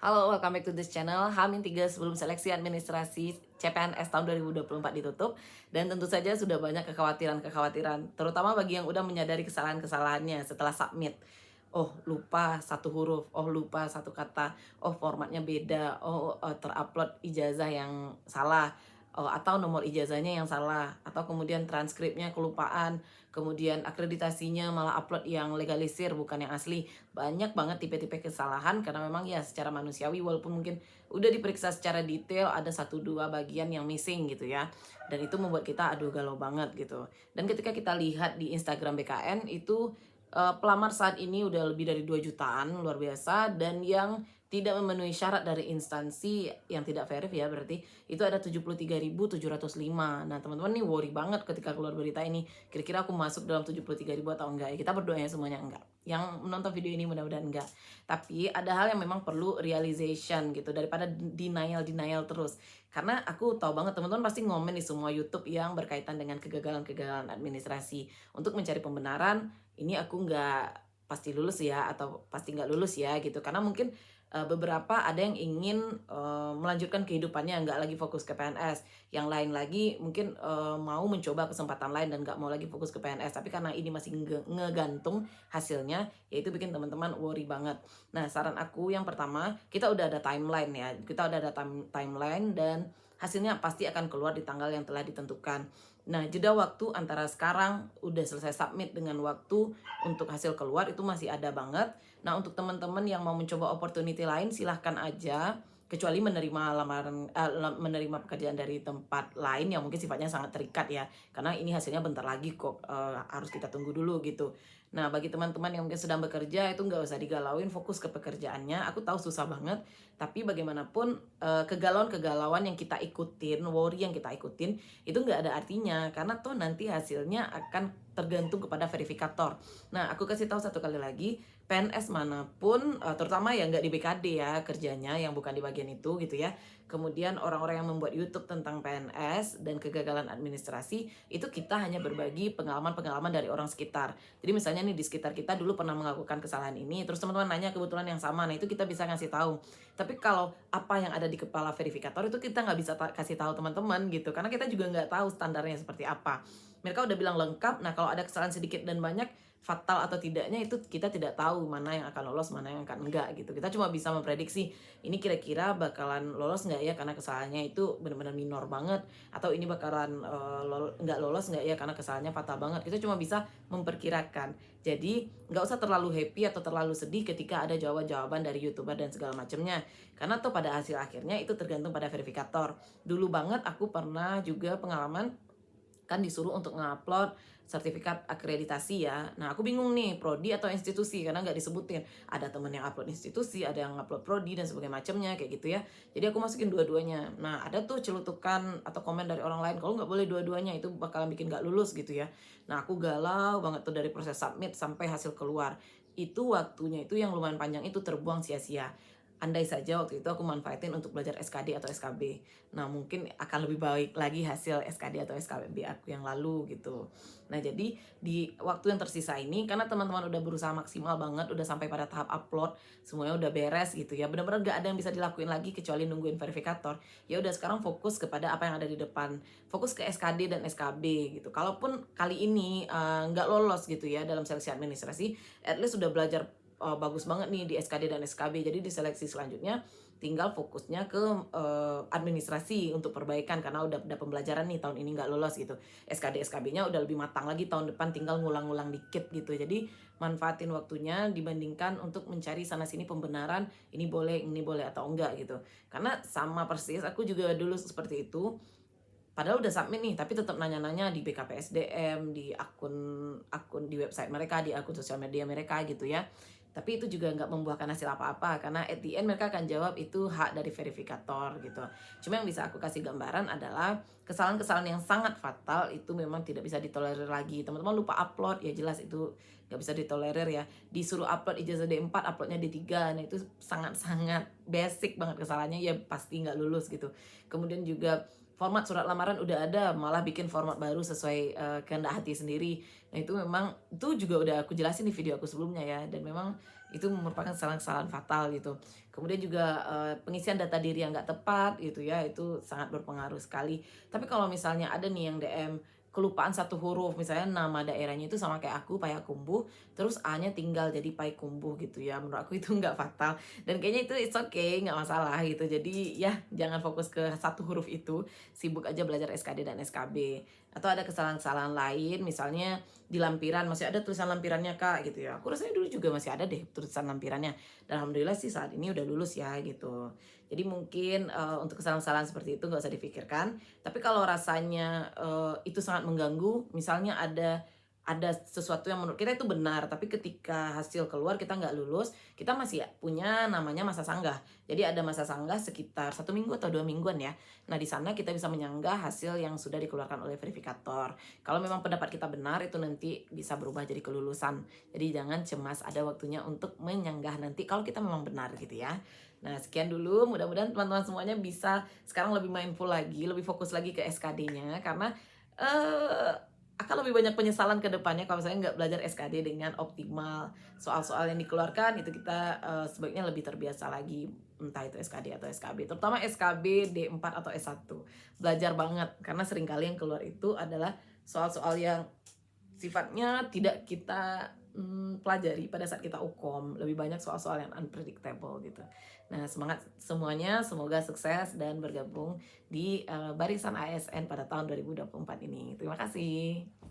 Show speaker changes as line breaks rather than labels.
Halo, welcome back to this channel. H-3 sebelum seleksi administrasi CPNS tahun 2024 ditutup. Dan tentu saja sudah banyak kekhawatiran-kekhawatiran, terutama bagi yang udah menyadari kesalahan-kesalahannya setelah submit. Oh, lupa satu huruf, oh lupa satu kata, oh formatnya beda, oh terupload ijazah yang salah, oh, atau nomor ijazahnya yang salah, atau kemudian transkripnya kelupaan, kemudian akreditasinya malah upload yang legalisir bukan yang asli. Banyak banget tipe-tipe kesalahan karena memang ya secara manusiawi walaupun mungkin udah diperiksa secara detail ada satu dua bagian yang missing gitu ya. Dan itu membuat kita aduh galau banget gitu. Dan ketika kita lihat di Instagram BKN itu pelamar saat ini udah lebih dari 2 jutaan, luar biasa. Dan yang tidak memenuhi syarat dari instansi yang tidak verif ya berarti itu ada 73.705. Nah teman-teman nih worry banget ketika keluar berita ini, kira-kira aku masuk dalam 73.000 atau enggak ya. Kita berdoa ya semuanya enggak, yang menonton video ini mudah-mudahan enggak. Tapi ada hal yang memang perlu realization gitu daripada denial terus. Karena aku tahu banget teman-teman pasti ngomen di semua YouTube yang berkaitan dengan kegagalan-kegagalan administrasi. Untuk mencari pembenaran, ini aku nggak pasti lulus ya atau pasti nggak lulus ya gitu. Karena mungkin beberapa ada yang ingin melanjutkan kehidupannya, nggak lagi fokus ke PNS. Yang lain lagi mungkin mau mencoba kesempatan lain dan nggak mau lagi fokus ke PNS. Tapi karena ini masih ngegantung hasilnya, ya itu bikin teman-teman worry banget. Nah, saran aku yang pertama, kita udah ada timeline ya. Kita udah ada timeline dan hasilnya pasti akan keluar di tanggal yang telah ditentukan. Nah, jeda waktu antara sekarang udah selesai submit dengan waktu untuk hasil keluar itu masih ada banget. Nah, untuk teman-teman yang mau mencoba opportunity lain silahkan aja, kecuali menerima pekerjaan dari tempat lain yang mungkin sifatnya sangat terikat ya. Karena ini hasilnya bentar lagi kok, harus kita tunggu dulu gitu. Nah, bagi teman-teman yang mungkin sedang bekerja itu nggak usah digalauin, fokus ke pekerjaannya. Aku tahu susah banget, tapi bagaimanapun kegalauan-kegalauan yang kita ikutin, worry yang kita ikutin itu nggak ada artinya karena toh nanti hasilnya akan tergantung kepada verifikator. Nah, aku kasih tahu satu kali lagi, PNS manapun, terutama yang nggak di BKD ya kerjanya, yang bukan di bagian itu gitu ya. Kemudian orang-orang yang membuat YouTube tentang PNS dan kegagalan administrasi, itu kita hanya berbagi pengalaman-pengalaman dari orang sekitar. Jadi misalnya nih di sekitar kita dulu pernah melakukan kesalahan ini, terus teman-teman nanya kebetulan yang sama, nah itu kita bisa ngasih tahu. Tapi kalau apa yang ada di kepala verifikator itu kita nggak bisa kasih tahu teman-teman gitu, karena kita juga nggak tahu standarnya seperti apa. Mereka udah bilang lengkap, nah kalau ada kesalahan sedikit dan banyak, fatal atau tidaknya itu kita tidak tahu mana yang akan lolos, mana yang akan enggak gitu. Kita cuma bisa memprediksi ini kira-kira bakalan lolos nggak ya karena kesalahannya itu benar-benar minor banget, atau ini bakalan nggak lolos nggak ya karena kesalahannya fatal banget. Kita cuma bisa memperkirakan. Jadi nggak usah terlalu happy atau terlalu sedih ketika ada jawaban-jawaban dari YouTuber dan segala macamnya. Karena tuh pada hasil akhirnya itu tergantung pada verifikator. Dulu banget aku pernah juga pengalaman kan disuruh untuk ngupload sertifikat akreditasi ya. Nah, aku bingung nih, prodi atau institusi karena nggak disebutin. Ada temen yang upload institusi, ada yang upload prodi dan sebagainya macamnya kayak gitu ya. Jadi aku masukin dua-duanya. Nah, ada tuh celutukan atau komen dari orang lain kalau nggak boleh dua-duanya itu bakalan bikin nggak lulus gitu ya. Nah, aku galau banget tuh dari proses submit sampai hasil keluar. Itu waktunya itu yang lumayan panjang itu terbuang sia-sia. Andai saja waktu itu aku manfaatin untuk belajar SKD atau SKB. Nah, mungkin akan lebih baik lagi hasil SKD atau SKB aku yang lalu gitu. Nah, jadi di waktu yang tersisa ini, karena teman-teman udah berusaha maksimal banget, udah sampai pada tahap upload, semuanya udah beres gitu ya. Benar-benar gak ada yang bisa dilakuin lagi kecuali nungguin verifikator. Ya udah sekarang fokus kepada apa yang ada di depan. Fokus ke SKD dan SKB gitu. Kalaupun kali ini nggak lolos gitu ya dalam seleksi administrasi, at least udah belajar bagus banget nih di SKD dan SKB. Jadi di seleksi selanjutnya tinggal fokusnya ke administrasi untuk perbaikan karena udah ada pembelajaran nih tahun ini nggak lolos gitu. SKD SKB-nya udah lebih matang lagi tahun depan, tinggal ngulang-ngulang dikit gitu. Jadi manfaatin waktunya dibandingkan untuk mencari sana sini pembenaran ini boleh atau enggak gitu. Karena sama persis aku juga dulu seperti itu. Padahal udah submit nih, tapi tetap nanya-nanya di BKPSDM, di akun di website mereka, di akun sosial media mereka gitu ya. Tapi itu juga nggak membuahkan hasil apa-apa karena at the end mereka akan jawab itu hak dari verifikator gitu. Cuma yang bisa aku kasih gambaran adalah kesalahan-kesalahan yang sangat fatal itu memang tidak bisa ditolerir lagi. Teman-teman lupa upload, ya jelas itu nggak bisa ditolerir ya. Disuruh upload ijazah D4, uploadnya D3, nah itu sangat-sangat basic banget kesalahannya, ya pasti nggak lulus gitu. Kemudian juga format surat lamaran udah ada, malah bikin format baru sesuai kehendak hati sendiri. Nah itu memang, itu juga udah aku jelasin di video aku sebelumnya ya. Dan memang itu merupakan kesalahan-kesalahan fatal gitu. Kemudian juga pengisian data diri yang nggak tepat gitu ya, itu sangat berpengaruh sekali. Tapi kalau misalnya ada nih yang DM kelupaan satu huruf, misalnya nama daerahnya itu sama kayak aku, Payakumbuh, terus A-nya tinggal jadi Payakumbuh gitu ya. Menurut aku itu nggak fatal dan kayaknya itu it's okay, nggak masalah gitu. Jadi ya jangan fokus ke satu huruf itu, sibuk aja belajar SKD dan SKB. Atau ada kesalahan-kesalahan lain, misalnya di lampiran masih ada tulisan lampirannya Kak gitu ya. Aku rasanya dulu juga masih ada deh tulisan lampirannya. Dan alhamdulillah sih saat ini udah lulus ya gitu. Jadi mungkin untuk kesalahan-kesalahan seperti itu nggak usah dipikirkan. Tapi kalau rasanya itu sangat mengganggu, misalnya ada sesuatu yang menurut kita itu benar, tapi ketika hasil keluar kita nggak lulus, kita masih punya namanya masa sanggah. Jadi ada masa sanggah sekitar 1 minggu atau 2 mingguan ya. Nah di sana kita bisa menyanggah hasil yang sudah dikeluarkan oleh verifikator. Kalau memang pendapat kita benar, itu nanti bisa berubah jadi kelulusan. Jadi jangan cemas, ada waktunya untuk menyanggah nanti kalau kita memang benar gitu ya. Nah sekian dulu, mudah-mudahan teman-teman semuanya bisa sekarang lebih mindful lagi, lebih fokus lagi ke SKD-nya, karena akan lebih banyak penyesalan ke depannya kalau misalnya nggak belajar SKD dengan optimal. Soal-soal yang dikeluarkan itu kita sebaiknya lebih terbiasa lagi, entah itu SKD atau SKB, terutama SKB D4 atau S1. Belajar banget karena seringkali yang keluar itu adalah soal-soal yang sifatnya tidak kita pelajari pada saat kita ukom. Lebih banyak soal-soal yang unpredictable gitu. Nah semangat semuanya, semoga sukses dan bergabung di barisan ASN pada tahun 2024 ini. Terima kasih.